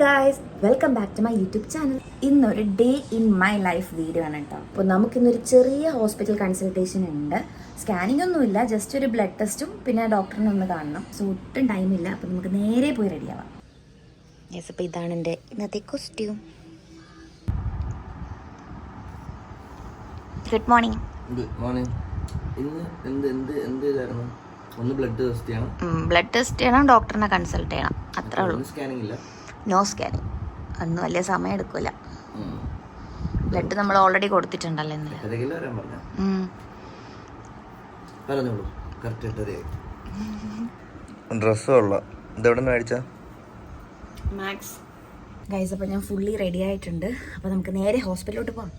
Guys, welcome back to my YouTube channel. ഇന്നൊരു day in my life video ആണ് കേട്ടോ. അപ്പോൾ നമുക്കിന്നൊരു ചെറിയ ഹോസ്പിറ്റൽ കൺസൾട്ടേഷൻ ഉണ്ട്. സ്കാനിങ് ഒന്നുമില്ല, ജസ്റ്റ് ഒരു ബ്ലഡ് ടെസ്റ്റും പിന്നെ ഡോക്ടറിനെ ഒന്ന് കാണണം. സോ ഒട്ടും ടൈമില്ല, അപ്പോൾ നമുക്ക് നേരെ പോയി റെഡിയാവാം. യെസ്, അപ്പോൾ ഇതാണ് എൻ്റെ ഇന്നത്തെ costume. Good morning. Good morning. ഇന്ന് എന്ത് കാരണം? ഒന്ന് ബ്ലഡ് ടെസ്റ്റ് ചെയ്യണം. ബ്ലഡ് ടെസ്റ്റ് ചെയ്യണം, ഡോക്ടറിനെ കൺസൾട്ട് ചെയ്യണം, അത്രേ ഉള്ളൂ. സ്കാനിങ് ഇല്ല? No scanning. ഒന്നും വലിയ സമയം എടുക്കൂല. ബ്ലഡ് നമ്മൾ ഓൾറെഡി കൊടുത്തിട്ടുണ്ടല്ലോ ഇന്നലെ. ഡ്രസ്സ് കൊള്ളാം. ഇതെവിടെ നിന്ന് മേടിച്ച? മാക്സ്. ഗൈസ്, അപ്പോൾ ഞാൻ ഫുള്ളി റെഡി ആയിട്ടുണ്ട്. അപ്പോൾ നമുക്ക് നേരെ ഹോസ്പിറ്റലിലോട്ട് പോകാം.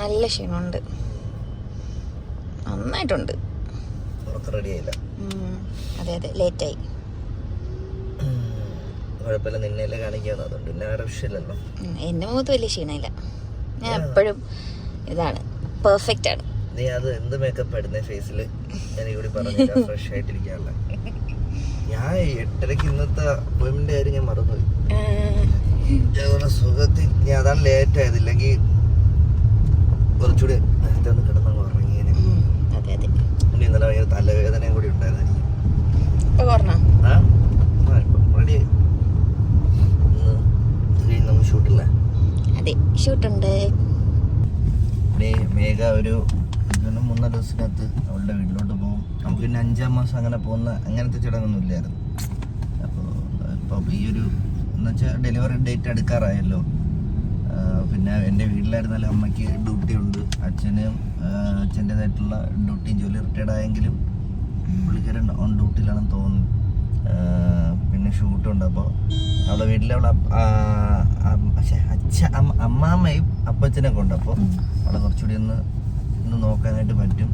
നല്ല ക്ഷീണമുണ്ട്, നന്നായിട്ടുണ്ട്. അതെ അതെ, ലേറ്റായി. കുഴപ്പമില്ല, നിന്നെയല്ലേ കാണിക്കാന്ന്. അതുകൊണ്ട് പിന്നെ വേറെ വിഷയമില്ലല്ലോ. എൻ്റെ മുഖത്ത് വലിയ ക്ഷീണമില്ല. ഞാൻ എപ്പോഴും ഇതാണ്, പെർഫെക്റ്റ് ആണ്. നീ അത് എന്ത് മേക്കപ്പ് ഇടുന്ന ഫേസില്? എനിക്ക് കൂടി പറഞ്ഞില്ല, ഫ്രഷ് ആയിട്ടിരിക്കാനുള്ള. ഞാൻ 8:30 ഇന്നത്തെ അപ്പോയിന്റ്മെന്റ് കാര്യം ഞാൻ മറന്നുപോയി. സുഖത്തിൽ ഞാൻ അതാണ് ലേറ്റ് ആയത്. ഇല്ലെങ്കിൽ കുറച്ചുകൂടി നേരത്തെ ഒന്ന് കിടന്നങ്ങ് ഉറങ്ങിയേനെ. ഇനി ഇന്നലെ ഭയങ്കര തലവേദനയും കൂടി ഉണ്ടായിരുന്നു എനിക്ക്. റെഡിയായി. നമുക്ക് ഷൂട്ടില്ലേ? അതെ, ഷൂട്ടുണ്ട്. മേഘ ഒരു 3-4 ദിവസത്തിനകത്ത് അവളുടെ വീട്ടിലോട്ട് പോകും. നമുക്ക് പിന്നെ 5-ാം മാസം അങ്ങനെ പോകുന്ന അങ്ങനത്തെ ചടങ്ങൊന്നും ഇല്ലായിരുന്നു. അപ്പോൾ ഇപ്പം ഈ ഒരു എന്നുവെച്ചാൽ ഡെലിവറി ഡേറ്റ് അടുക്കാറായല്ലോ. പിന്നെ എൻ്റെ വീട്ടിലായിരുന്നാലും അമ്മയ്ക്ക് ഡ്യൂട്ടി ഉണ്ട്, അച്ഛൻ്റെതായിട്ടുള്ള ഡ്യൂട്ടിയും ജോലി റിട്ടയർഡ് ആയെങ്കിലും പുള്ളിക്കാരൻ ഓൺ ഡ്യൂട്ടിയിലാണെന്ന് തോന്നുന്നു. പിന്നെ ഷൂട്ടുണ്ട്. അപ്പോൾ അവളുടെ വീട്ടിലവളെ അമ്മാമ്മയും അപ്പച്ചനൊക്കെ ഉണ്ട്. അപ്പോൾ അവളെ കുറച്ചുകൂടി ഒന്ന് നോക്കാനായിട്ട് പറ്റും.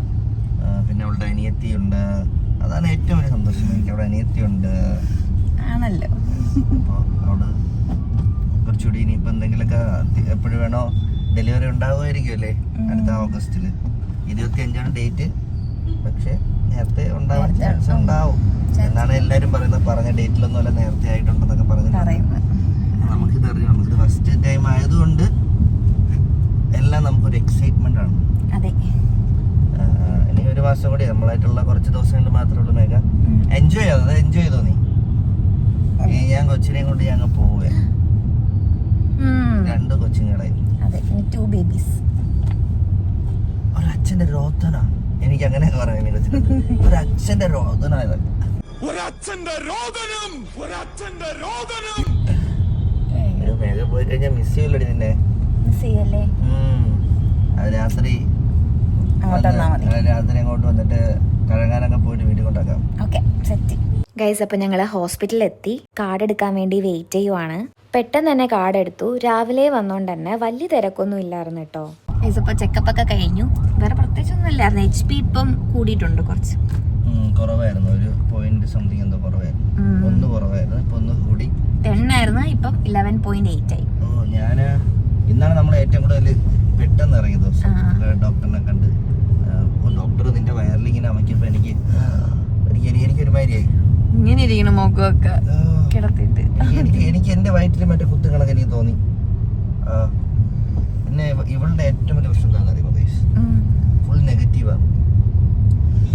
പിന്നെ അവളുടെ അനിയത്തിയുണ്ട്. അതാണ് ഏറ്റവും വലിയ സന്തോഷം എനിക്ക്. അവിടെ അനിയത്തിയുണ്ട് ആണല്ലോ. അപ്പോൾ അവിടെ കുറച്ചുകൂടി ഇനിയിപ്പോൾ എന്തെങ്കിലുമൊക്കെ എപ്പോഴും വേണോ ഡെലിവറി ഉണ്ടാകുമായിരിക്കും അല്ലേ? അടുത്ത ഓഗസ്റ്റിൽ 25-ആണ് ഡേറ്റ്. പക്ഷെ നേരത്തെ ഉണ്ടാവാൻ ചാൻസ് ഉണ്ടാവും എന്നാണ് എല്ലാവരും പറയുന്നത്. പറഞ്ഞ ഡേറ്റിലൊന്നും അല്ല, നേരത്തെ ആയിട്ടുണ്ടെന്നൊക്കെ പറഞ്ഞിട്ടുണ്ട്. നമുക്കിത് അറിയാം, നമുക്കിത് ഫസ്റ്റ് ടൈം ആയതുകൊണ്ട് എല്ലാം നമുക്കൊരു എക്സൈറ്റ്മെന്റ് ആണ്. ഇനി ഒരു മാസം കൂടി നമ്മളായിട്ടുള്ള കുറച്ച് ദിവസങ്ങളിൽ മാത്രമേ ഉള്ളൂ. മേഘ എൻജോയ് ചെയ്തോ നീ? ഞാൻ കൊച്ചിനെയും കൊണ്ട് ഞങ്ങൾ പോവേ. 2 കൊച്ചുങ്ങളായി. ഒരച്ഛന്റെ രോദന, എനിക്ക് അങ്ങനെ പറയാൻ ഒരച്ഛന്റെ രോദന. മേഘ പോയി കഴിഞ്ഞാൽ മിസ് ചെയ്യല്ലേ നിന്നെ? അത് രാത്രി അങ്ങോട്ട് വന്നിട്ട് കഴങ്ങാനൊക്കെ പോയിട്ട് വീട്ടിൽ കൊണ്ടാക്കാം. ഗൈസ്, അപ്പോൾ ഞങ്ങൾ ഹോസ്പിറ്റലിൽ എത്തി. കാർഡ് എടുക്കാൻ വേണ്ടി വെയിറ്റ് ചെയ്യുവാണ്. പെട്ടെന്ന് തന്നെ കാർഡ് എടുത്തു. രാവിലെ വന്നോണ്ട് തന്നെ വലിയ തിരക്കൊന്നും ഇല്ലായിരുന്നു കേട്ടോ. ഗൈസ്, അപ്പോൾ ചെക്കപ്പ് ഒക്കെ കഴിഞ്ഞു. വേറെ പ്രത്യേകിച്ചൊന്നും ഇല്ലായിരുന്നു. HP ഇപ്പം കൂടിയിട്ടുണ്ട്, കുറച്ച് കുറവായിരുന്നു. ഒരു പോയിന്റ് സംതിങ് എന്തോ കുറവായിരുന്നു. 1 കുറവായിരുന്നു, ഇപ്പൊ 1 കൂടി. 10 ആയിരുന്നു, ഇപ്പം 11.8 ആയി. ഇന്നാണ് നമ്മൾ ഏറ്റവും കൂടുതൽ പെട്ടെന്ന് ഇറങ്ങിയ ദിവസം. ഡോക്ടറിനെ കണ്ട് ഡോക്ടർ നിന്റെ വയറിലിങ്ങനെ അമക്കിയപ്പോ എനിക്കൊരു മാതിരിയായി. ഇങ്ങനെ ഇരിക്കണം മുഖമൊക്കെ കിടത്തിട്ട്. എനിക്ക് എന്റെ വയറ്റിൽ മറ്റേ കുത്തുകളൊക്കെ എനിക്ക് തോന്നി. പിന്നെ ഇവളുടെ ഏറ്റവും വലിയ പ്രശ്നം എന്താണെന്ന് അറിയുമോ? ഫുൾ നെഗറ്റീവാണ്.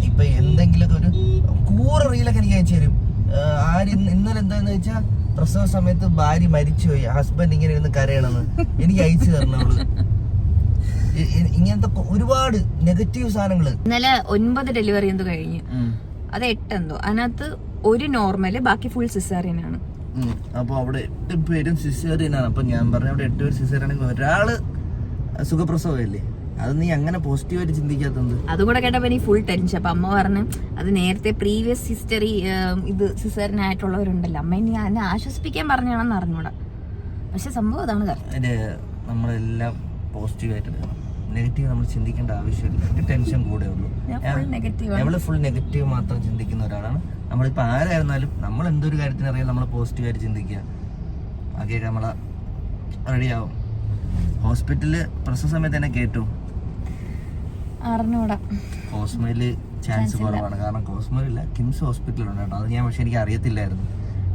ഇപ്പൊ എന്തെങ്കിലുമൊക്കെ ഒരു റീലൊക്കെ എനിക്ക് അയച്ചു തരും. ഇന്നലെ എന്താന്ന് വെച്ചാൽ പ്രസവ സമയത്ത് ഭാര്യ മരിച്ചുപോയി, ഹസ്ബൻഡ് ഇങ്ങനെ ഇരുന്ന് കരയണമെന്ന് എനിക്ക് അയച്ചു തരണം അവള്. ഇങ്ങനത്തെ ഒരുപാട് നെഗറ്റീവ് സാധനങ്ങള്. ഇന്നലെ 9 ഡെലിവറി എന്തോ കഴിഞ്ഞു, അത് 8 എന്തോ. അതിനകത്ത് ഒരു നോർമല്, ബാക്കി ഫുൾ സിസേറിയൻ ആണ്. അപ്പൊ അവിടെ 8 പേരും സിസേറിയൻ ആണ്. അപ്പൊ ഞാൻ പറഞ്ഞ അവിടെ 8 പേര് സിസേറിയൻ ആണെങ്കിൽ ഒരാള് സുഖപ്രസവമല്ലേ? അത് നീ അങ്ങനെ പോസിറ്റീവായിട്ട് ചിന്തിക്കാത്തത്? അതും കൂടെ കേട്ടപ്പോ എനിക്ക് ഫുൾ ടെൻഷൻ. അപ്പൊ അമ്മ പറഞ്ഞു അത് നേരത്തെ പ്രീവിയസ് ഹിസ്റ്ററി ഇത് സിസേറിയൻ ആയിട്ടുള്ളവരുണ്ടല്ലോ, അമ്മ ഇനി എന്നെ ആശ്വസിപ്പിക്കാൻ പറഞ്ഞാണെന്ന് അറിഞ്ഞൂടാ. പക്ഷെ സംഭവം അതാണ്. നമ്മളെല്ലാം പോസിറ്റീവായിട്ട് എടുക്കണം. നെഗറ്റീവ് നമ്മൾ ചിന്തിക്കേണ്ട ആവശ്യമില്ല. ടെൻഷൻ കൂടെ ഉള്ളൂ. നമ്മള് ഫുൾ നെഗറ്റീവ് മാത്രം ചിന്തിക്കുന്ന ഒരാളാണ്. നമ്മളിപ്പോ ആരായിരുന്നാലും നമ്മൾ എന്തൊരു കാര്യത്തിനറിയാം നമ്മൾ പോസിറ്റീവായിട്ട് ചിന്തിക്കുക. ബാക്കിയൊക്കെ നമ്മളെ റെഡിയാവും. ഹോസ്പിറ്റലില് പ്രസവ സമയത്ത് തന്നെ കേട്ടു അറിഞ്ഞൂടാ. കോസ്മോയില് ചാൻസ് കുറവാണ്. കാരണം കോസ്മോയിലില്ല, കിംസ് ഹോസ്പിറ്റലുണ്ട് കേട്ടോ. അത് ഞാൻ പക്ഷെ എനിക്ക് അറിയത്തില്ലായിരുന്നു.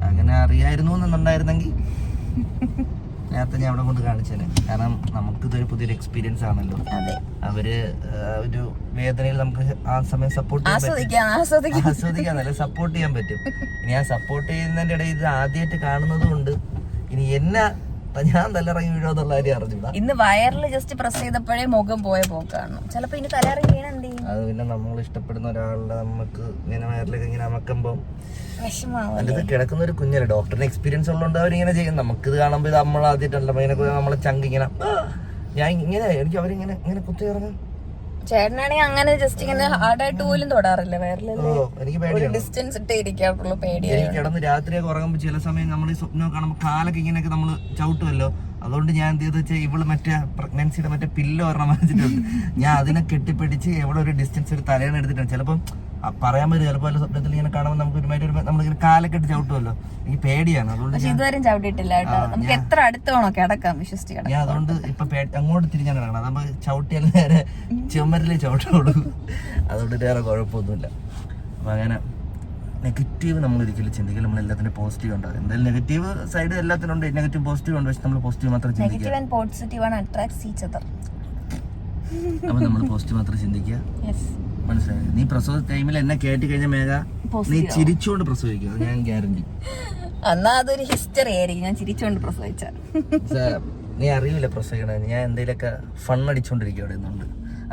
അങ്ങനെ അറിയായിരുന്നു എന്നുണ്ടായിരുന്നെങ്കിൽ നേരത്തെ ഞാൻ അവിടെ കൊണ്ട് കാണിച്ചേനെ. കാരണം നമുക്കിതൊരു പുതിയൊരു എക്സ്പീരിയൻസ് ആണല്ലോ. അവര് ഒരു വേദനയിൽ നമുക്ക് ആ സമയം സപ്പോർട്ട് ആസ്വദിക്കാന്നല്ല, സപ്പോർട്ട് ചെയ്യാൻ പറ്റും. ഇനി ആ സപ്പോർട്ട് ചെയ്യുന്നതിന്റെ ഇടയിൽ ഇത് ആദ്യമായിട്ട് കാണുന്നത് കൊണ്ട് ഇനി എന്നെ ഞാൻ തലയിറങ്ങി വീഴോന്നുള്ള കാര്യം അറിഞ്ഞൂടാ. ഇന്ന് വയറിൽ ജസ്റ്റ് പ്രസ് ചെയ്തപ്പോഴേ മുഖം പോയ പോക്കാണ്. ചിലപ്പോ ഇനി തലയിറങ്ങി വീണ എന്ത് ചെയ്യും? അത് പിന്നെ നമ്മൾ ഇഷ്ടപ്പെടുന്ന ഒരാളുടെ നമുക്ക് ഇങ്ങനെ വയറിലേക്ക് ഇങ്ങനെ അമക്കുമ്പോ വിഷമാവും. അല്ലത് കിടക്കുന്ന ഒരു കുഞ്ഞല്ലേ, ഡോക്ടറിന് എക്സ്പീരിയൻസ് ഉള്ളതുകൊണ്ട് അവരിങ്ങനെ ചെയ്യും. നമുക്കിത് കാണുമ്പോൾ ഇത് നമ്മൾ ആദ്യമായിട്ടല്ല ഇങ്ങനെ നമ്മളെ ചങ്ക് ഇങ്ങനെ ഞാൻ ഇങ്ങനെ എനിക്ക് അവരിങ്ങനെ ഇങ്ങനെ കുത്തി ഇറങ്ങും. ചേട്ടനാണെങ്കിൽ അങ്ങനെ ജസ്റ്റ് ഇങ്ങനെ ഹാർഡായിട്ട് പോലും തൊടാറില്ല വയറിലല്ലേ. എനിക്ക് പേടിയാണ്. ഡിസ്റ്റൻസ് ഇട്ടേ ഇരിക്കാറുള്ളൂ. പേടിയാണ്. എനിക്ക് കിടന്ന് രാത്രിയൊക്കെ ഉറങ്ങുമ്പോൾ ചില സമയം നമ്മൾ ഈ സ്വപ്നം കാണുമ്പോൾ കാലൊക്കെ ഇങ്ങനെയൊക്കെ നമ്മൾ ചവിട്ടുമല്ലോ. അതുകൊണ്ട് ഞാൻ എന്ത് ചെയ്തെന്ന് വെച്ചാൽ ഇവള് മറ്റേ പ്രഗ്നൻസിയുടെ മറ്റേ പില്ലോ ഒരെണ്ണം വാങ്ങിച്ചിട്ടുണ്ട്. ഞാൻ അതിനെ കെട്ടിപ്പിടിച്ച് എവിടെ ഒരു ഡിസ്റ്റൻസ് ഒരു തലേന്ന് എടുത്തിട്ടുണ്ട്. ചിലപ്പം പറയാൻ പറ്റും, ചിലപ്പോൾ സ്വപ്നത്തിൽ ഇങ്ങനെ കാണുമ്പോൾ നമുക്ക് ഒരുമാതിരി നമ്മളിങ്ങനെ കാലൊക്കെ ഇട്ട് ചവിട്ടുമല്ലോ. എനിക്ക് പേടിയാണ്. അതുകൊണ്ട് ഇതുവരെ ചവിട്ടിയിട്ടില്ല കേട്ടോ. നമുക്ക് എത്ര അടുത്ത് വേണോ കിടക്കാം, വിശ്വസിച്ച് കിടക്കാം. ഞാൻ അതുകൊണ്ട് ഇപ്പൊ അങ്ങോട്ട് തിരിഞ്ഞാണ് കിടക്കണം. അതാകുമ്പോ ചവിട്ടിയാൽ നേരെ ചുമരിലേ ചവിട്ടുള്ളൂ. അതുകൊണ്ട് വേറെ കുഴപ്പമൊന്നുമില്ല. അപ്പൊ അങ്ങനെ നെഗറ്റീവ് നമ്മൾ ഒരിക്കലും ചിന്തിക്കില്ല. നമ്മൾ എല്ലാത്തിനും പോസിറ്റീവ് ഉണ്ടാവും. എന്തായാലും നെഗറ്റീവ് സൈഡ് എല്ലാത്തിനും ഉണ്ട്, നെഗറ്റീവ് പോസിറ്റീവ് ഉണ്ട്. പക്ഷെ നമ്മൾ പോസിറ്റീവ് മാത്രം ചിന്തിക്കുക. അപ്പൊ നമ്മൾ പോസിറ്റീവ് മാത്രം ചിന്തിക്കുക. മനസ്സിലായി? നീ പ്രസവ ടൈമിൽ എന്നെ കേട്ടി കഴിഞ്ഞ മേഘ നീ ചിരിച്ചുകൊണ്ട് പ്രസവിക്കുക, ഞാൻ ഗ്യാരണ്ടി. എന്നാ അതൊരു ഹിസ്റ്ററി ആയിരിക്കും ഞാൻ ചിരിച്ചുകൊണ്ട് പ്രസവിച്ച. നീ അറിയില്ല പ്രസവിക്കണ, ഞാൻ എന്തെങ്കിലുമൊക്കെ ഫൺ അടിച്ചോണ്ടിരിക്കും അവിടെ നിന്നുണ്ട്.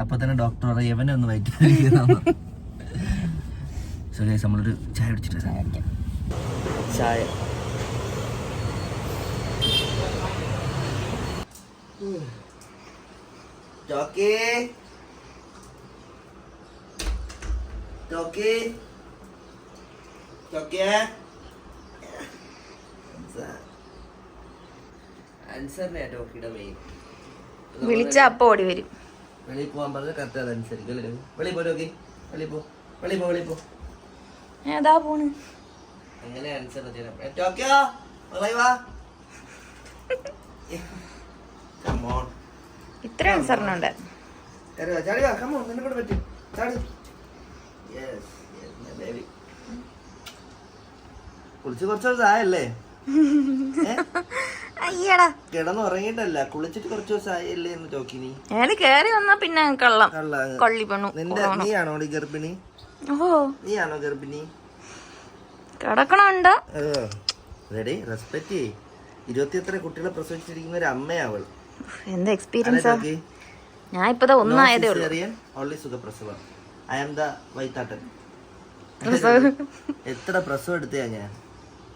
അപ്പൊ തന്നെ ഡോക്ടർ പറയും എവനെ ഒന്ന് വയറ്റിരിക്കുന്ന. സോ ഗൈസ്, നമ്മളൊരു ചായ കുടിച്ചിട്ട് ചായ വിളിച്ച അപ്പൊ ഓടി വരും. വെളിയിൽ പോകാൻ പറഞ്ഞ കറക്റ്റ് അതനുസരിക്കും അല്ലേ? വെളിയിൽ പോ ടോക്കി, വെളിയിൽ പോ, വെളിയിൽ പോ, വെളിയിൽ പോ. ഏതാ പോണ്? അങ്ങനെ ആൻസർ ചെയ്യണം. ടോക്കിയോ വാ. Come on. ഇത്ര ആൻസറിനുണ്ട്. ചാടി വാ, come on, നിന്നെ കൊണ്ട് പറ്റും. ചാടി. Yes, yes, my baby. കുളിച്ച് കുറച്ച് ദിവസമായല്ലേ? അയ്യടാ, കിടന്ന് ഉറങ്ങിയിട്ടല്ല, കുളിച്ചിട്ട് കുറച്ച് ദിവസമായല്ലേ എന്ന് ചോക്കി. നീ കേറി വന്നാ പിന്നെ കള്ളം കൊള്ളി പെണ്ണു. നീയാണോ ഗർഭിണി? ഓ, നീയാണോ ഗർഭിണി? കിടക്കണുണ്ട്. റെസ്പെക്ട് ചെയ്യ്. 23 കുട്ടികളെ പ്രസവിച്ചിരിക്കുന്ന ഒരു അമ്മയാവൾ. എന്താ എക്സ്പീരിയൻസ്? ഞാൻ ഇപ്പതാ ഒന്നായതേ ഉള്ളൂ. ഓൺലി സുഖപ്രസവം. ഐ ആം ദ വൈത്താട്ടൻ. എത്ര പ്രസവം എടുത്തയാ ഞാൻ,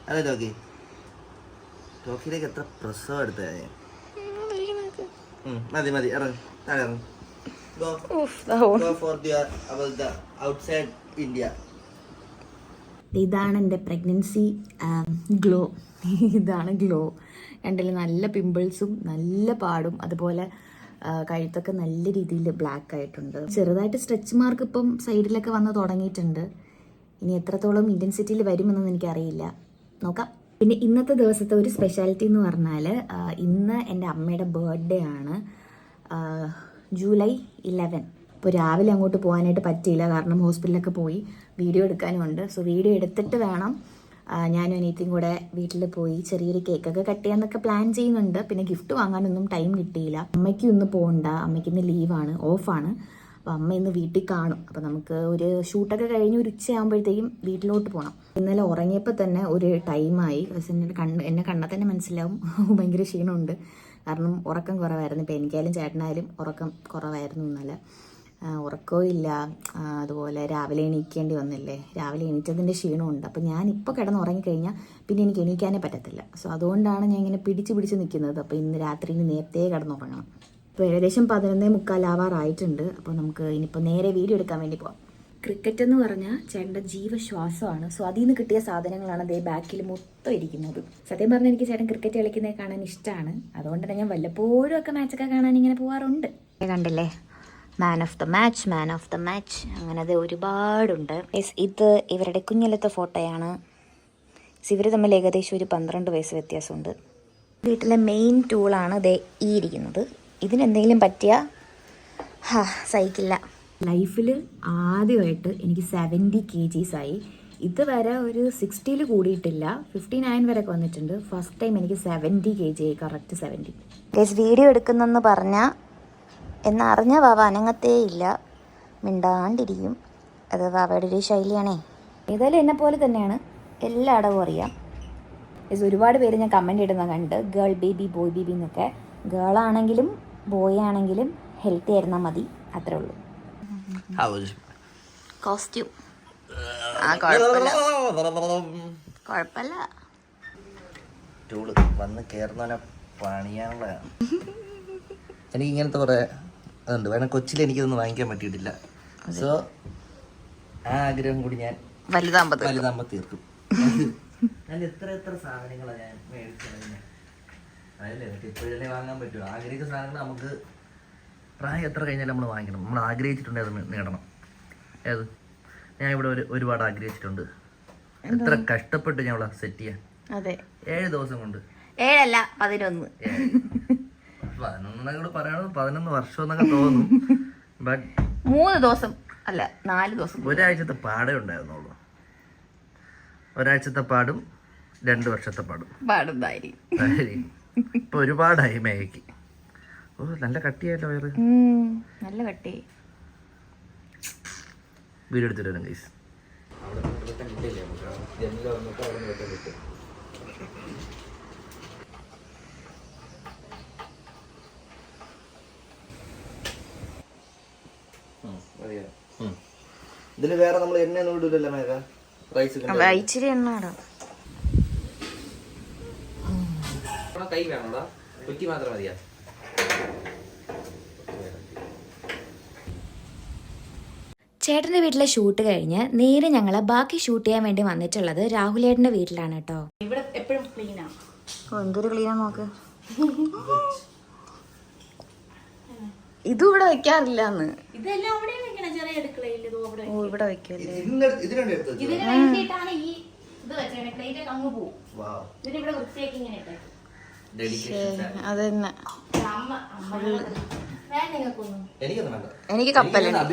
അതെ ടോക്കി? ടോക്കിയിലേക്ക് എത്ര പ്രസവം എടുത്തയാ ഞാൻ. മതി മതി, ഇറങ്ങ്, താഴെ ഇറങ്ങ്. Go for the outside India. ഇതാണ് എൻ്റെ പ്രഗ്നൻസി ഗ്ലോ. ഇതാണ് ഗ്ലോ. കണ്ടില്ല, നല്ല പിമ്പിൾസും നല്ല പാടും, അതുപോലെ കഴുത്തൊക്കെ നല്ല രീതിയിൽ ബ്ലാക്ക് ആയിട്ടുണ്ട്. ചെറുതായിട്ട് സ്ട്രെച്ച് മാർക്ക് ഇപ്പം സൈഡിലൊക്കെ വന്ന് തുടങ്ങിയിട്ടുണ്ട്. ഇനി എത്രത്തോളം ഇൻറ്റൻസിറ്റിയിൽ വരുമെന്നൊന്നും എനിക്കറിയില്ല, നോക്കാം. പിന്നെ ഇന്നത്തെ ദിവസത്തെ ഒരു സ്പെഷ്യാലിറ്റി എന്ന് പറഞ്ഞാൽ ഇന്ന് എൻ്റെ അമ്മയുടെ ബർത്ത്ഡേ ആണ്, ജൂലൈ 11. അപ്പോൾ രാവിലെ അങ്ങോട്ട് പോകാനായിട്ട് പറ്റിയില്ല, കാരണം ഹോസ്പിറ്റലിലൊക്കെ പോയി വീഡിയോ എടുക്കാനുമുണ്ട്. സോ വീഡിയോ എടുത്തിട്ട് വേണം ഞാനും അനിയത്തിയും കൂടെ വീട്ടിൽ പോയി ചെറിയൊരു കേക്കൊക്കെ കട്ട് ചെയ്യാന്നൊക്കെ പ്ലാൻ ചെയ്യുന്നുണ്ട്. പിന്നെ ഗിഫ്റ്റ് വാങ്ങാനൊന്നും ടൈം കിട്ടിയില്ല. അമ്മയ്ക്ക് ഇന്ന് പോകണ്ട, അമ്മയ്ക്ക് ഇന്ന് ലീവാണ്, ഓഫാണ്. അപ്പോൾ അമ്മ ഇന്ന് വീട്ടിൽ കാണും. അപ്പോൾ നമുക്ക് ഒരു ഷൂട്ടൊക്കെ കഴിഞ്ഞ് ഒരു ഉച്ചയാകുമ്പോഴത്തേക്കും വീട്ടിലോട്ട് പോകണം. ഇന്നലെ ഉറങ്ങിയപ്പോൾ തന്നെ ഒരു ടൈമായി. എന്നെ കണ്ടാൽ തന്നെ മനസ്സിലാവും ഭയങ്കര ക്ഷീണമുണ്ട്, കാരണം ഉറക്കം കുറവായിരുന്നു. ഇപ്പോൾ എനിക്കായാലും ചേട്ടനായാലും ഉറക്കം കുറവായിരുന്നു ഇന്നലെ. ഉറക്കവും ഇല്ല, അതുപോലെ രാവിലെ എണീക്കേണ്ടി വന്നില്ലേ, രാവിലെ എണീറ്റതിൻ്റെ ക്ഷീണമുണ്ട്. അപ്പോൾ ഞാൻ ഇപ്പോൾ കിടന്ന് ഉറങ്ങിക്കഴിഞ്ഞാൽ പിന്നെ എനിക്ക് എണീക്കാനേ പറ്റത്തില്ല. സോ അതുകൊണ്ടാണ് ഞാൻ ഇങ്ങനെ പിടിച്ച് നിൽക്കുന്നത്. അപ്പോൾ ഇന്ന് രാത്രി ഇനി നേരത്തെ കിടന്നുറങ്ങണം. ഇപ്പോൾ ഏകദേശം 11:45 ആവാറായിട്ടുണ്ട്. അപ്പോൾ നമുക്ക് ഇനിയിപ്പോൾ നേരെ വീഡിയോ എടുക്കാൻ വേണ്ടി പോകാം. ക്രിക്കറ്റ് എന്ന് പറഞ്ഞാൽ ചേട്ടൻ്റെ ജീവശ്വാസമാണ്. സോ അതിൽ നിന്ന് കിട്ടിയ സാധനങ്ങളാണ് അതേ ബാക്കിൽ മൊത്തം ഇരിക്കുന്നത്. സത്യം പറഞ്ഞാൽ എനിക്ക് ചേട്ടൻ ക്രിക്കറ്റ് കളിക്കുന്നത് കാണാൻ ഇഷ്ടമാണ്. അതുകൊണ്ട് തന്നെ ഞാൻ വല്ലപ്പോഴും ഒക്കെ മാച്ചൊക്കെ കാണാൻ ഇങ്ങനെ പോകാറുണ്ട്. കണ്ടില്ലേ, മാൻ ഓഫ് ദ മാച്ച് അങ്ങനെ അത് ഒരുപാടുണ്ട്. ഇത് ഇവരുടെ കുഞ്ഞിലത്തെ ഫോട്ടോയാണ്. ഇവർ തമ്മിൽ ഏകദേശം ഒരു 12 വയസ്സ് വ്യത്യാസമുണ്ട്. വീട്ടിലെ മെയിൻ ടൂളാണ് ദേ ഈ ഇരിക്കുന്നത്. ഇതിനെന്തെങ്കിലും പറ്റിയാൽ സഹിക്കില്ല. ലൈഫിൽ ആദ്യമായിട്ട് എനിക്ക് 70 kgs ആയി. ഇതുവരെ ഒരു 60 കൂടിയിട്ടില്ല, 59 വരെയൊക്കെ വന്നിട്ടുണ്ട്. ഫസ്റ്റ് ടൈം എനിക്ക് 70 kg ആയി, കറക്റ്റ് 70. വീഡിയോ എടുക്കുന്നെന്ന് പറഞ്ഞാൽ എന്നറിഞ്ഞ വാവ അനങ്ങത്തേ ഇല്ല, മിണ്ടാണ്ടിരിക്കും. അത് വാവയുടെ ഒരു ശൈലിയാണേ. ഏതായാലും എന്നെ പോലെ തന്നെയാണ്, എല്ലായിടവും അറിയാം. ഒരുപാട് പേര് ഞാൻ കമൻറ്റ് ഇടുന്ന കണ്ട്, ഗേൾ ബേബി ബോയ് ബേബി എന്നൊക്കെ. ഗേളാണെങ്കിലും ബോയ് ആണെങ്കിലും ഹെൽത്തി ആയിരുന്നാൽ മതി, അത്രേ ഉള്ളൂ. കോസ്റ്റ്യൂം കുഴപ്പമില്ല. ടൂള് വന്ന് കയറുന്നവനെ പണിയാനുള്ളതാണ്. എനിക്ക് ഇങ്ങനത്തെ കുറെ അതുണ്ട്. വേണം കൊച്ചിയിൽ എനിക്കൊന്നും വാങ്ങിക്കാൻ പറ്റിയിട്ടില്ല. സോ ആ ആഗ്രഹം കൂടി ഞാൻ വലുതാകുമ്പോൾ തീർക്കും. ഞാൻ എത്ര സാധനങ്ങളാണ് ഞാൻ മേടിച്ചത്. അതല്ലേ ഇപ്പോഴല്ലേ വാങ്ങാൻ പറ്റുമോ? ആഗ്രഹിക്കുന്ന സാധനങ്ങൾ നമുക്ക് പ്രായം എത്ര കഴിഞ്ഞാലും നമ്മൾ വാങ്ങിക്കണം. നമ്മൾ ആഗ്രഹിച്ചിട്ടുണ്ട് അത് നേടണം. ഏത് ഞാൻ ഇവിടെ ഒരുപാട് ആഗ്രഹിച്ചിട്ടുണ്ട്. എത്ര കഷ്ടപ്പെട്ട് ഞാൻ ഇവിടെ സെറ്റ് ചെയ്യാൻ. അതെ, 7 ദിവസം കൊണ്ട്. 7 അല്ല 11. 11 കൂടെ പറയണത് 11 വർഷം എന്നൊക്കെ തോന്നും. ബട്ട് 3 ദിവസം അല്ല 4 ദിവസം. ഒരാഴ്ചത്തെ പാടേ ഉണ്ടായിരുന്നുള്ളൂ. ഒരാഴ്ചത്തെ പാടും 2 വർഷത്തെ പാടും. ഇപ്പൊ ഒരുപാടായി മേഘയ്ക്ക്. ഓ നല്ല കട്ടിയായല്ലോ വയറ്. നല്ല കട്ടി. വീഡിയോ എടുത്തിട്ട് വരാം ഗൈസ്. ഇതില് വേറെ നമ്മൾ എണ്ണ ഒന്നും ഇടൂലല്ലോ മേഘ. റൈസ് ഇച്ചിരി എണ്ണ ഇടാം. കൈ വേണോടാ, കുറ്റി മാത്രം മതിയാ. ചേട്ടൻ്റെ വീട്ടിലെ ഷൂട്ട് കഴിഞ്ഞ് നേരെ ഞങ്ങൾ ബാക്കി ഷൂട്ട് ചെയ്യാൻ വേണ്ടി വന്നിട്ടുള്ളത് രാഹുലേട്ടൻ്റെ വീട്ടിലാണ് കേട്ടോ. ഇവിടെ എപ്പോഴും ക്ലീനാ. എന്തൊരു ക്ലീനാ നോക്ക്. ഇതും ഇവിടെ വെക്കാറില്ല. ഇതെല്ലാം അവിടെ വെക്കണം, ചെറിയ അടുക്കളയിൽ. ഓ ഇവിടെ വെക്കല്ലേ. ഇതിന് വേണ്ടിയിട്ടാണ് ഈ ഇത് വെച്ചേക്കണേ. പ്ലേറ്റ് ഒക്കെ അങ്ങ് പോവും. ഇതിനിവിടെ വൃത്തിയാക്കി ഇങ്ങനെ ഇട്ടേ. അതന്നെ. എനിക്കൊന്നും എനിക്ക് കപ്പലുണ്ട്.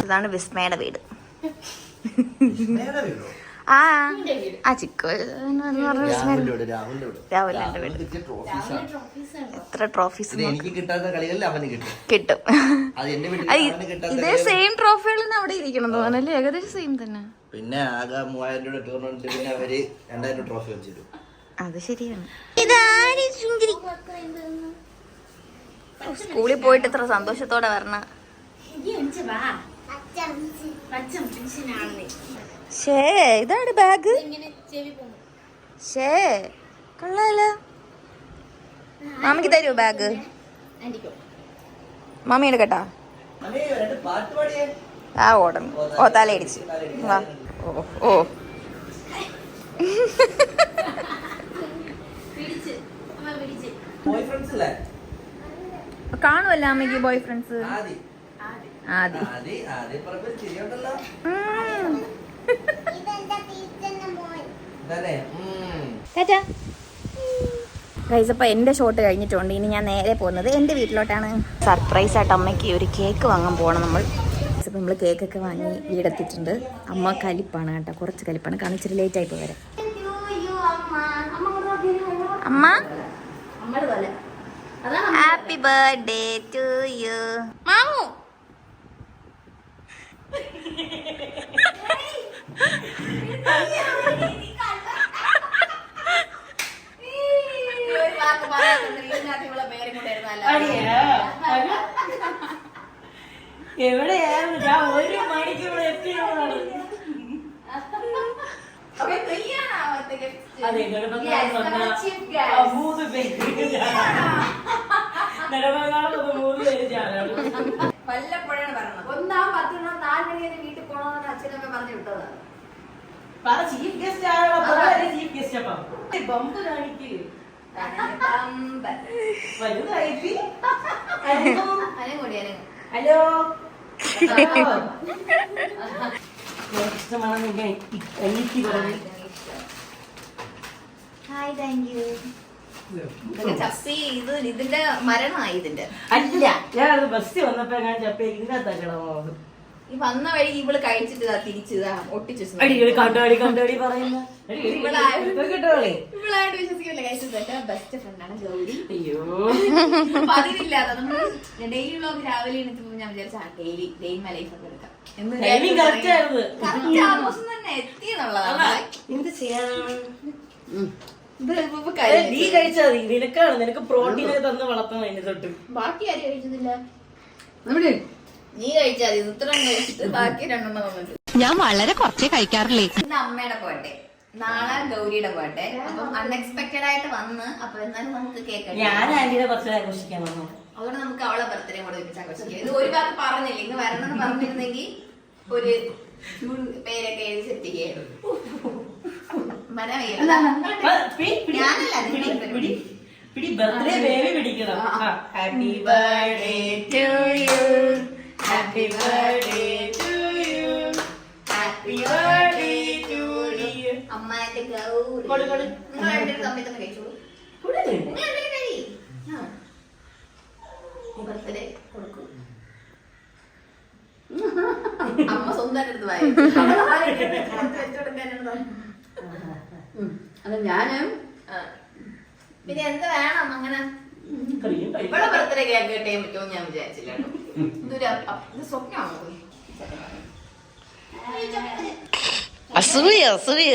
ഇതാണ് വിസ്മയുടെ വീട്. ആ ചിക്കോ രാഹുലിന്റെ വീട്. എത്ര ട്രോഫീസ് കിട്ടും. ഇതേ സെയിം ട്രോഫികൾ അവിടെ ഇരിക്കണം തോന്നല്ലേ, ഏകദേശം സെയിം തന്നെ. പിന്നെ ആകെ 3000 രൂപ ടൂർണമെന്റിൽ പിന്നെ അവര് 2000 ട്രോഫി വെച്ചിട്ടു. അത് ശരിയാണ്. സ്കൂളിൽ പോയിട്ട് ഇത്ര സന്തോഷത്തോടെ വരണ. ഇതാണ് ബാഗ്. കൊള്ളാലോ. മാമിക്ക് തരൂ ബാഗ്. മാമി എടുക്കട്ടാ. ആ ഓടണം. ഓ തലയിടിച്ച് വാ. ഓ കാണുമല്ലോ അമ്മയ്ക്ക് ബോയ് ഫ്രണ്ട്സ്. ആദി ഗൈസ്, അപ്പോൾ എൻ്റെ ഷോട്ട് കഴിഞ്ഞിട്ടുണ്ട്. ഇനി ഞാൻ നേരെ പോകുന്നത് എൻ്റെ വീട്ടിലോട്ടാണ്. സർപ്രൈസ് ആയിട്ട് അമ്മയ്ക്ക് ഒരു കേക്ക് വാങ്ങാൻ പോകണം നമ്മൾ. അപ്പോൾ നമ്മൾ കേക്കൊക്കെ വാങ്ങി വീടെത്തിയിട്ടുണ്ട്. അമ്മ കലിപ്പാണ് കേട്ടോ, കുറച്ച് കലിപ്പാണ്, കാരണം ഇച്ചിരി ലേറ്റ് ആയി പോരാ. അമ്മ ഹാപ്പി ബർത്ത്ഡേ ടു യു. മാമു എവിടെയായിരുന്നു ഞാൻ 1 മണിക്ക് ഇവിടെ എത്തിയാണ്. അതെ, നെടുമങ്ങാട് 3 പേര് നെടുമങ്ങാട് 3 പേര് ഞാനാണ്. വല്ലപ്പോഴാണ് പറഞ്ഞത്. 1 10 4 മണി വരെ വീട്ടിൽ പോകണമെന്ന് അച്ഛനൊക്കെ പറഞ്ഞു വിട്ടതാണ്. ചീഫ് ഗസ്റ്റ് ആണോ? ചീഫ് ഗസ്റ്റ് അപ്പം ബമ്പ് കാണിക്ക്. വലുതായിട്ട് ഹലോ ഹായ്, താങ്ക് യു. ഇതൊക്കെ ചപ്പി ഇതിന്റെ മരണമായി ഇതിന്റെ. അല്ല ഞാൻ ബസ് വന്നപ്പോ ഞാൻ ചപ്പ ഇതിനകത്താക്കണം. ഈ വന്ന വഴി ഇവള് കഴിച്ചിട്ട് തിരിച്ചു ഒട്ടിച്ചു. കണ്ടോടി പറയുന്ന ഇവളായിട്ട് വിശ്വസിക്കില്ല. കഴിച്ചത് ബെസ്റ്റ് ഫ്രണ്ടാണ് ഗൗരി. അയ്യോ പതിവില്ലാതെ നമ്മള് ഡെയിലി വ്ലോഗ് രാവിലെ എണീറ്റപ്പോ ഞാൻ വിചാരിച്ച daily day in my life ഒക്കെ എടുക്കാം. കറക്റ്റ് ആഘോഷം തന്നെ എത്തിയെന്നുള്ളതാണ്. എന്ത് ചെയ്യാനാണ്? ഇത് നീ കഴിച്ചാൽ മതി. നിനക്കാണ്, നിനക്ക് പ്രോട്ടീൻ തന്ന് വളർത്തണം അതിന് തൊട്ട്. ബാക്കി ആരും കഴിച്ചതില്ല. നീ കഴിച്ചാൽ മതി. ഇത്രയും കഴിച്ചിട്ട് ബാക്കി രണ്ടെണ്ണം വന്നിട്ട്. ഞാൻ വളരെ കുറച്ചേ കഴിക്കാറില്ലേ. ഇന്ന് അമ്മയുടെ ബർത്ത്ഡേ, നാളെ ഗൗരിയുടെ ബർത്ത്ഡേ. അപ്പം അൺഎക്സ്പെക്ടഡ് ആയിട്ട് വന്ന് അപ്പൊ എന്നാലും നമുക്ക് കേക്ക് ഞാൻ ആന്റിനെ കുറച്ച് ആഘോഷിക്കാൻ വന്നു. അതുകൊണ്ട് നമുക്ക് അവളെ ബർത്ത്ഡേ കൂടെ വെച്ച് ആഘോഷിക്കാം. ഇത് ഒരു ഭാഗത്ത് പറഞ്ഞില്ല, ഇന്ന് വരണമെന്ന് പറഞ്ഞിരുന്നെങ്കിൽ ഒരു പേരൊക്കെ എഴുതി സെറ്റ് ചെയ്യാം. ബർത്ത്ഡേ ബേബി പിടിക്കണം. Happy birthday to you, happy birthday to you, happy birthday to you. അമ്മാന്റെ ഗൗരി നിങ്ങൾ രണ്ടുപേരും തമ്മിൽ തന്നെ കഴിച്ചോളൂ. ബർത്ത്ഡേ കൊടുക്കും. അമ്മ സ്വന്തമായിട്ട് എടുത്ത് അത് ഞാനും. പിന്നെ എന്ത് വേണം അങ്ങനെ ഇവിടെ ബർത്ത്ഡേ കേക്ക് കിട്ടാൻ പറ്റുമെന്ന് ഞാൻ വിചാരിച്ചില്ല. ഇത് സ്വപ്നമാണോ? അസൂയ അസൂയ.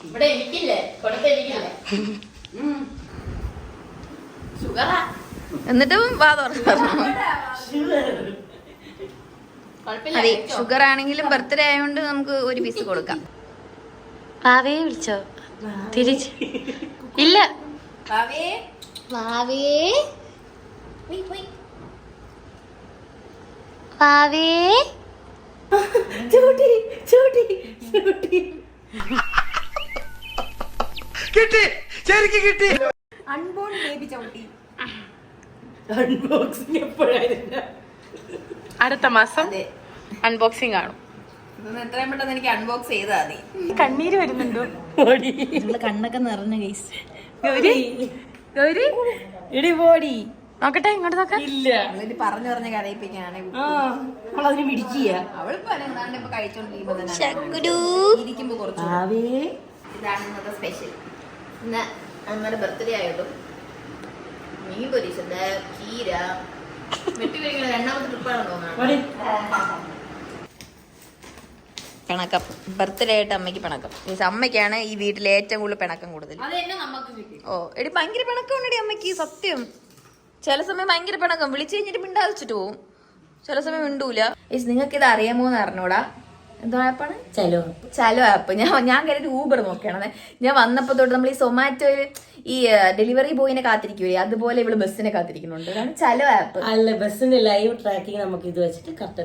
ഇവിടെ എനിക്കില്ലേ കൊടുത്തിരിക്കില്ലേ ഷുഗറാ. എന്നിട്ടും വാ തുറന്നു. അതെ, ഷുഗർ ആണെങ്കിലും ബർത്ത്ഡേ ആയതുകൊണ്ട് നമുക്ക് ഒരു പീസ് കൊടുക്കാം. വാവേ വിളിച്ചോ? തിരിച്ച് ഇല്ല. വാവേ വാവേ വാവേ ചൂട്ടി ചൂട്ടി ചൂട്ടി കിട്ടി, ശരിക്കും കിട്ടി. അൺബോൺ ബേബി ചവിട്ടി. അൺബോക്സിംഗ് എപ്പോഴായിരുന്നു? അടുത്ത മാസം അതെ, അൺബോക്സിംഗ് കാണും. ഇതൊന്ന് എത്രയും പെട്ടെന്ന് എനിക്ക് അൺബോക്സ് ചെയ്താ മതി. കണ്ണീര് വരുന്നുണ്ടോ? കണ്ണൊക്കെ നിറഞ്ഞ കേസ്. ഗൗരി ഗൗരി ഇടി പോടി. നോക്കട്ടെ, ഇങ്ങോട്ട് നോക്കാം. ഇല്ല, അവളൊരു പറഞ്ഞു പറഞ്ഞ കരയിപ്പിക്കാണ്. അവളതിന് പിടിക്കുക. അവളിപ്പോ എന്താണ്ട് ഇപ്പൊ കഴിച്ചോണ്ടിരിക്കുമ്പോ തന്നെ ഇരിക്കുമ്പോ കുറച്ച്. ഇതാണ് ഇന്നത്തെ സ്പെഷ്യൽ. ഇന്ന് അമ്മയുടെ ബർത്ത്ഡേ ആയതും മീൻ പൊരിച്ചത്, ചീര, വെട്ടിവരിക്കുന്ന രണ്ടാമത്തെ ട്രിപ്പാണെന്ന് തോന്നുന്നു. പിണക്കം, ബർത്ത്ഡേ ആയിട്ട് അമ്മയ്ക്ക് പിണക്കം. മീൻസ് അമ്മയ്ക്കാണ് ഈ വീട്ടിലെ ഏറ്റവും കൂടുതൽ പിണക്കം കൂടുതൽ. ഓ എടി ഭയങ്കര പിണക്കം ഉണ്ടടി അമ്മയ്ക്ക്, സത്യം. ചില സമയം ഭയങ്കര പിണക്കം, വിളിച്ചു കഴിഞ്ഞിട്ട് മിണ്ടാതിച്ചിട്ട് പോവും, ചില സമയം മിണ്ടൂല. നിങ്ങൾക്ക് ഇത് അറിയാമോ എന്ന് അറിഞ്ഞൂടാ. എന്തോ ആപ്പാണ്? ചലോ ആപ്പ്. ഞാൻ കരുതി ഊബർ നോക്കിയാണത്. ഞാൻ വന്നപ്പോ തൊട്ട് നമ്മൾ ഈ സൊമാറ്റോയിൽ ഈ ഡെലിവറി ബോയിനെ കാത്തിരിക്കൂലേ, അതുപോലെ ഇവള് ബസ്സിനെ കാത്തിരിക്കുന്നുണ്ട്. അതാണ് ചലോ ആപ്പ്. അല്ല, ബസ്സിന്റെ ലൈവ് ട്രാക്കിംഗ് നമുക്ക് ഇത് വെച്ചിട്ട് കറക്റ്റ്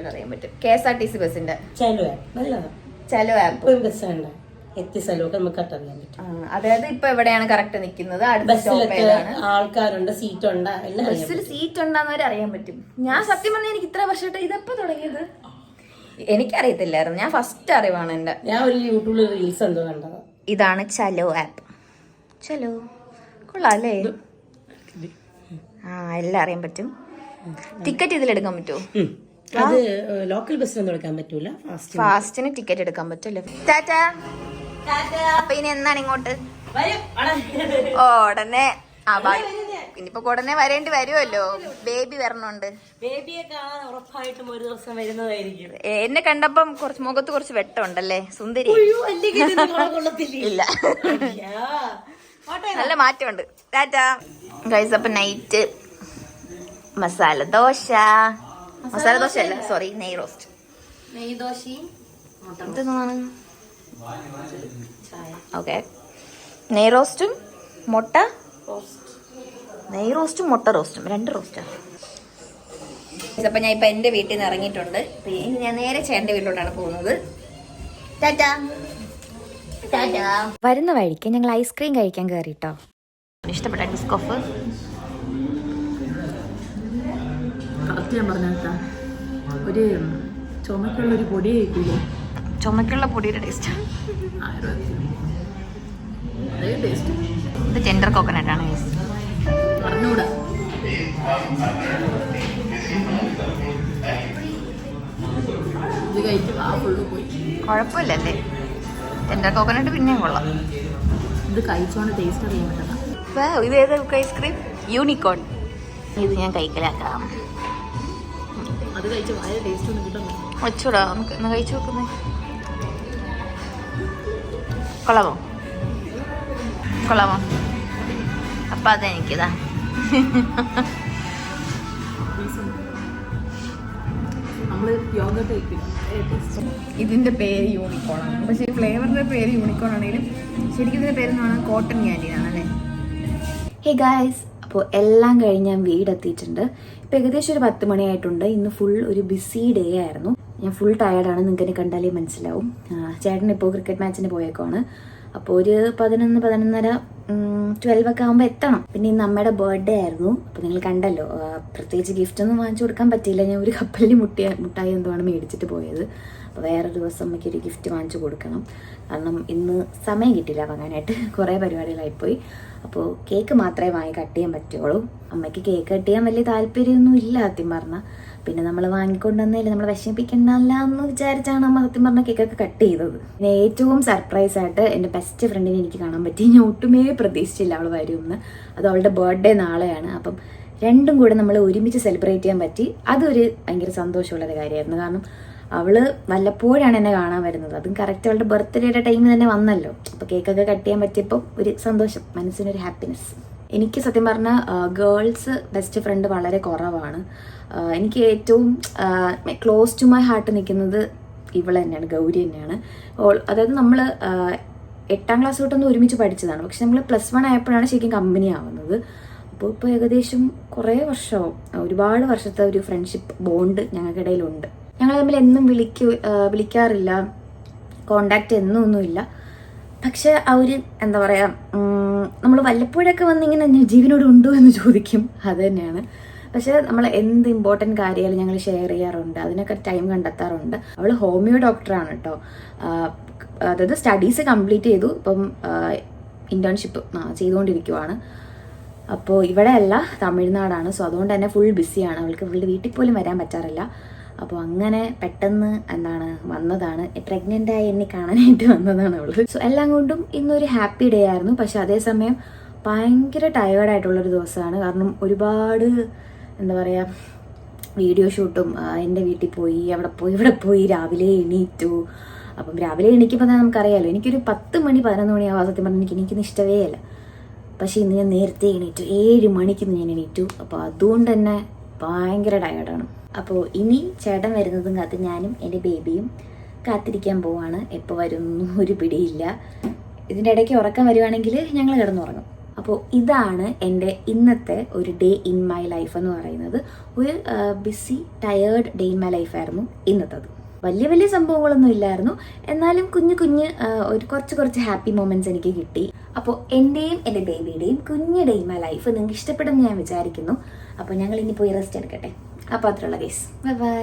അറിയാൻ പറ്റും. KSRTC ബസ്സിന്റെ ചലോ ആപ്പ്. ഒരു ബസ്സുണ്ട്, എത്തിയ സ്ഥലമൊക്കെ നമുക്ക് കറക്റ്റ് അറിയാൻ പറ്റും. അതായത് ഇപ്പൊ എവിടെയാണ് കറക്റ്റ് നിൽക്കുന്നത്, അടുത്ത സ്റ്റോപ്പ് ഏതാണ്, ആൾക്കാരുണ്ട്, സീറ്റ് ഉണ്ടാ, എല്ലാം ബസ്സിൽ സീറ്റ് ഉണ്ടാകുന്നവരെ അറിയാൻ പറ്റും. ഞാൻ സത്യം പറഞ്ഞാൽ എനിക്ക് ഇത്ര വർഷമായിട്ട് ഇതെപ്പോ തുടങ്ങിയത് എനിക്കറിയത്തില്ലായിരുന്നു. ഞാൻ ഫസ്റ്റ് അറിവാണ് എന്റെ. ഞാൻ ഒരു യൂട്യൂബിൽ റീൽസ് എന്തോ കണ്ടത്. ഇതാണ് ചലോ ആപ്പ്. ചലോ കൊള്ളാം അല്ലേ? എല്ലാം അറിയാൻ പറ്റും. ടിക്കറ്റ് ഇതിലെടുക്കാൻ പറ്റുമോ? അത് ലോക്കൽ ബസ്സിനൊന്നും എടുക്കാൻ പറ്റൂല, ഫാസ്റ്റിന് ടിക്കറ്റ് എടുക്കാൻ പറ്റുമല്ലോ. ടാറ്റാ. അപ്പൊ ഇനി എന്നാണ് ഇങ്ങോട്ട്? ഉടനെ. ഇനിയിപ്പോ ഉടനെ വരേണ്ടി വരുമല്ലോ, ബേബി വരണുണ്ട്. ബേബിയെ കാണാൻ ഉറപ്പായിട്ടും ഒരു ദിവസം വരുന്നതായിരിക്കും. എന്നെ കണ്ടപ്പം കുറച്ച് മുഖത്ത് കുറച്ച് വെട്ടമുണ്ടല്ലേ, സുന്ദരി. ഇല്ല, നല്ല മാറ്റമുണ്ട്. ടാറ്റാ ഗൈസ്. അപ്പൊ നൈറ്റ് മസാല ദോശ അല്ല, സോറി, നെയ് റോസ്റ്റ്. നെയ് ദോശയും ഇതെന്താണ്? ഓക്കെ, നെയ് റോസ്റ്റും മുട്ട, നെയ് റോസ്റ്റും മുട്ട റോസ്റ്റും, 2 റോസ്റ്റാണ്. അപ്പൊ ഞാൻ ഇപ്പൊ എന്റെ വീട്ടിൽ നിന്ന് ഇറങ്ങിയിട്ടുണ്ട്. ഇനി ഞാൻ നേരെ ചേട്ടന്റെ വീട്ടിലോട്ടാണ് പോകുന്നത്. ടാറ്റാ. വരുന്ന വഴിക്ക് ഞങ്ങൾ ഐസ്ക്രീം കഴിക്കാൻ കയറിട്ടോ. ഇഷ്ടപ്പെട്ട ഡിസ്കോഫ് കറക്റ്റ് ഞാൻ പറഞ്ഞാ ഒരു ചുമക്കുള്ള ഒരു പൊടി കഴിക്കൂലേ, ചുമക്കുള്ള പൊടിയുടെ ടേസ്റ്റ്. ഇത് ടെൻഡർ കോക്കനട്ട് ആണ് ഗൈസ്. കുഴപ്പമില്ലല്ലേ, ടെൻഡർ കോക്കനട്ട് പിന്നെയും കൊള്ളാം. ഇത് കഴിച്ചോണ്ട് ടേസ്റ്റ് അറിയാൻ പറ്റണം. ഇത് ഏതാ ഐസ്ക്രീം? യൂണിക്കോൺ. ഇത് ഞാൻ കഴിക്കലാക്കാം. അത് കഴിച്ച് വായ ടേസ്റ്റ് ഒന്നും കിട്ടുന്നു. വച്ചൂടാ, നമുക്ക് എന്നാ കഴിച്ചു നോക്കുന്നേ. കൊള്ളാമോ? കൊള്ളാമോ? അപ്പം അതെനിക്കിതാ. ഇതിന്റെ പേര് യൂണിക്കോൺ ആണ്, പക്ഷേ ഈ ഫ്ലേവറിന്റെ പേര് യൂണിക്കോൺ ആണെങ്കിലും ശരിക്കും ഇതിന്റെ പേരെന്നാണ് കോട്ടൺ ക്യാൻഡീൻ ആണല്ലേ. ഹേ ഗായ്സ്, അപ്പോൾ എല്ലാം കഴിഞ്ഞ് ഞാൻ വീടെത്തിയിട്ടുണ്ട്. ഇപ്പം ഏകദേശം ഒരു 10 മണിയായിട്ടുണ്ട്. ഇന്ന് ഫുൾ ഒരു ബിസി ഡേ ആയിരുന്നു. ഞാൻ ഫുൾ ടയർഡാണ്, നിങ്ങൾക്ക് എന്നെ കണ്ടാലേ മനസ്സിലാവും. ചേട്ടൻ ഇപ്പോൾ ക്രിക്കറ്റ് മാച്ചിന് പോയേക്കുവാണ്. അപ്പോൾ ഒരു 11:30 12 ഒക്കെ ആകുമ്പോൾ എത്തണം. പിന്നെ ഇന്ന് അമ്മയുടെ ബർത്ത്ഡേ ആയിരുന്നു. അപ്പോൾ നിങ്ങൾ കണ്ടല്ലോ, പ്രത്യേകിച്ച് ഗിഫ്റ്റ് ഒന്നും വാങ്ങിച്ചു കൊടുക്കാൻ പറ്റിയില്ല. ഞാൻ ഒരു കപ്പലിൽ മുട്ടായി എന്തുവാണ് മേടിച്ചിട്ട് പോയത്. അപ്പോൾ വേറൊരു ദിവസം അമ്മയ്ക്ക് ഒരു ഗിഫ്റ്റ് വാങ്ങിച്ചു കൊടുക്കണം. കാരണം ഇന്ന് സമയം കിട്ടില്ല വാങ്ങാനായിട്ട്, കുറേ പരിപാടികളായിപ്പോയി. അപ്പോൾ കേക്ക് മാത്രമേ വാങ്ങി കട്ട് ചെയ്യാൻ പറ്റുള്ളൂ. അമ്മയ്ക്ക് കേക്ക് കട്ട് ചെയ്യാൻ വലിയ താല്പര്യമൊന്നും ഇല്ല സത്യം പറഞ്ഞാൽ. പിന്നെ നമ്മൾ വാങ്ങിക്കൊണ്ടുവന്നതിൽ നമ്മൾ വിഷമിപ്പിക്കണ്ടല്ല എന്ന് വിചാരിച്ചാണ് അമ്മ സത്യം പറഞ്ഞ കേക്കൊക്കെ കട്ട് ചെയ്തത്. പിന്നെ ഏറ്റവും സർപ്രൈസ് ആയിട്ട് എൻ്റെ ബെസ്റ്റ് ഫ്രണ്ടിനെ എനിക്ക് കാണാൻ പറ്റി. ഞാൻ ഒട്ടുമേ പ്രതീക്ഷിച്ചില്ല അവൾ വരുമെന്ന്. അത് അവളുടെ ബർത്ത്ഡേ നാളെയാണ്. അപ്പം രണ്ടും കൂടെ നമ്മൾ ഒരുമിച്ച് സെലിബ്രേറ്റ് ചെയ്യാൻ പറ്റി. അതൊരു ഭയങ്കര സന്തോഷമുള്ളൊരു കാര്യമായിരുന്നു. കാരണം അവള് വല്ലപ്പോഴാണ് എന്നെ കാണാൻ വരുന്നത്. അതും കറക്റ്റ് അവളുടെ ബർത്ത്ഡേയുടെ ടൈമിൽ തന്നെ വന്നല്ലോ. അപ്പോൾ കേക്കൊക്കെ കട്ട് ചെയ്യാൻ പറ്റിയപ്പോൾ ഒരു സന്തോഷം, മനസ്സിനൊരു ഹാപ്പിനെസ്. എനിക്ക് സത്യം പറഞ്ഞാൽ ഗേൾസ് ബെസ്റ്റ് ഫ്രണ്ട് വളരെ കുറവാണ്. എനിക്ക് ഏറ്റവും ക്ലോസ് ടു മൈ ഹാർട്ട് നിൽക്കുന്നത് ഇവൾ തന്നെയാണ്, ഗൗരി തന്നെയാണ്. അതായത് നമ്മൾ 8ാം ക്ലാസ് തൊട്ടൊന്ന് ഒരുമിച്ച് പഠിച്ചതാണ്. പക്ഷെ നമ്മൾ +1 ആയപ്പോഴാണ് ശരിക്കും കമ്പനി ആവുന്നത്. അപ്പോൾ ഇപ്പോൾ ഏകദേശം കുറേ വർഷമാവും, ഒരുപാട് വർഷത്തെ ഒരു ഫ്രണ്ട്ഷിപ്പ് ബോണ്ട് ഞങ്ങൾക്കിടയിലുണ്ട്. ഞങ്ങൾ തമ്മിൽ എന്നും വിളിക്കാറില്ല, കോണ്ടാക്റ്റ് എന്നൊന്നുമില്ല. പക്ഷെ ആ ഒരു എന്താ പറയുക, നമ്മൾ വല്ലപ്പോഴൊക്കെ വന്നിങ്ങനെ ജീവനോട് ഉണ്ടോ എന്ന് ചോദിക്കും, അത് തന്നെയാണ്. പക്ഷെ നമ്മൾ എന്ത് ഇമ്പോർട്ടൻറ്റ് കാര്യമായാലും ഞങ്ങൾ ഷെയർ ചെയ്യാറുണ്ട്, അതിനൊക്കെ ടൈം കണ്ടെത്താറുണ്ട്. അവൾ ഹോമിയോ ഡോക്ടറാണ് കേട്ടോ. അതായത് സ്റ്റഡീസ് കംപ്ലീറ്റ് ചെയ്തു, ഇപ്പം ഇൻറ്റേൺഷിപ്പ് ചെയ്തുകൊണ്ടിരിക്കുവാണ്. അപ്പോൾ ഇവിടെ അല്ല, തമിഴ്നാടാണ്. സോ അതുകൊണ്ട് തന്നെ ഫുൾ ബിസിയാണ്. അവൾക്ക് അവളുടെ വീട്ടിൽ പോലും വരാൻ പറ്റാറില്ല. അപ്പോൾ അങ്ങനെ പെട്ടെന്ന് വന്നതാണ്, പ്രഗ്നൻ്റായി എന്നെ കാണാനായിട്ട് വന്നതാണ് അവൾ. സോ എല്ലാം കൊണ്ടും ഇന്നൊരു ഹാപ്പി ഡേ ആയിരുന്നു. പക്ഷെ അതേസമയം ഭയങ്കര ടയേർഡായിട്ടുള്ളൊരു ദിവസമാണ്. കാരണം ഒരുപാട് എന്താ പറയുക, വീഡിയോ ഷൂട്ടും, എൻ്റെ വീട്ടിൽ പോയി, അവിടെ പോയി, ഇവിടെ പോയി, രാവിലെ എണീറ്റു. അപ്പം രാവിലെ എണീക്കുമ്പോൾ തന്നെ നമുക്കറിയാമല്ലോ, എനിക്കൊരു 10 മണി 11 മണിയാവാൻ സത്യം പറഞ്ഞാൽ എനിക്കൊന്നും ഇഷ്ടമേ അല്ല. പക്ഷേ ഇന്ന് ഞാൻ നേരത്തെ എണീറ്റു, 7 മണിക്ക് ഞാൻ എണീറ്റു. അപ്പോൾ അതുകൊണ്ട് തന്നെ ഭയങ്കര ടയേർഡാണ്. അപ്പോൾ ഇനി ചേട്ടൻ വരുന്നതും കാത്ത് ഞാനും എൻ്റെ ബേബിയും കാത്തിരിക്കാൻ പോവാണ്. എപ്പോൾ വരുന്നു ഒരു പിടിയില്ല. ഇതിൻ്റെ ഇടയ്ക്ക് ഉറക്കം വരുവാണെങ്കിൽ ഞങ്ങൾ കിടന്നുറങ്ങും. അപ്പോൾ ഇതാണ് എൻ്റെ ഇന്നത്തെ ഒരു ഡേ ഇൻ മൈ ലൈഫ് എന്ന് പറയുന്നത്. ഒരു busy tired day in my ലൈഫായിരുന്നു ഇന്നത്തത്. വലിയ വലിയ സംഭവങ്ങളൊന്നും ഇല്ലായിരുന്നു, എന്നാലും കുഞ്ഞ് ഒരു കുറച്ച് ഹാപ്പി മൊമെൻറ്റ്സ് എനിക്ക് കിട്ടി. അപ്പോൾ എൻ്റെയും എൻ്റെ ബേബിയുടെയും കുഞ്ഞ് ഡേ ഇൻ മൈ ലൈഫ് നിങ്ങൾക്ക് ഇഷ്ടപ്പെടുമെന്ന് ഞാൻ വിചാരിക്കുന്നു. അപ്പോൾ ഞങ്ങൾ ഇനി പോയി റെസ്റ്റ് എടുക്കട്ടെ. അപ്പോൾ അത്രയുള്ള ഗൈസ്, ബൈ ബൈ.